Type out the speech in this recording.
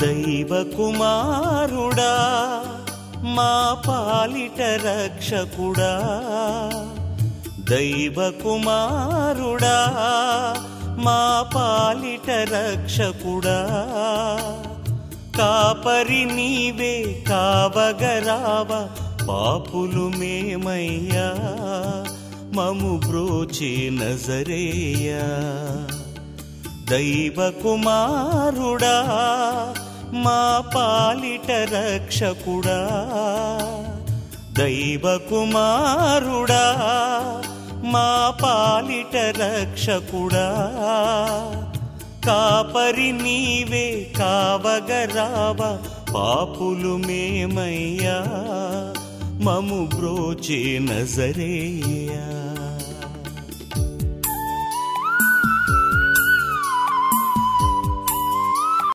దైవ కుమారుడా మా పాలిట రక్షకుడా, దైవ కుమారుడా మా పాలిట రక్షకుడా, కాపరి నీవే కావగరావ పాపులు మేమయ్యా, మము బ్రోచే నజరేయా. దైవ కుమారుడా మా పాలిట రక్షకుడా, దైవ కుమారుడా మా పాలిట రక్షకుడా, కాపరి నీవే కావగరావ పాపులు మేమయ్యా, మము బ్రోచే నజరేయా.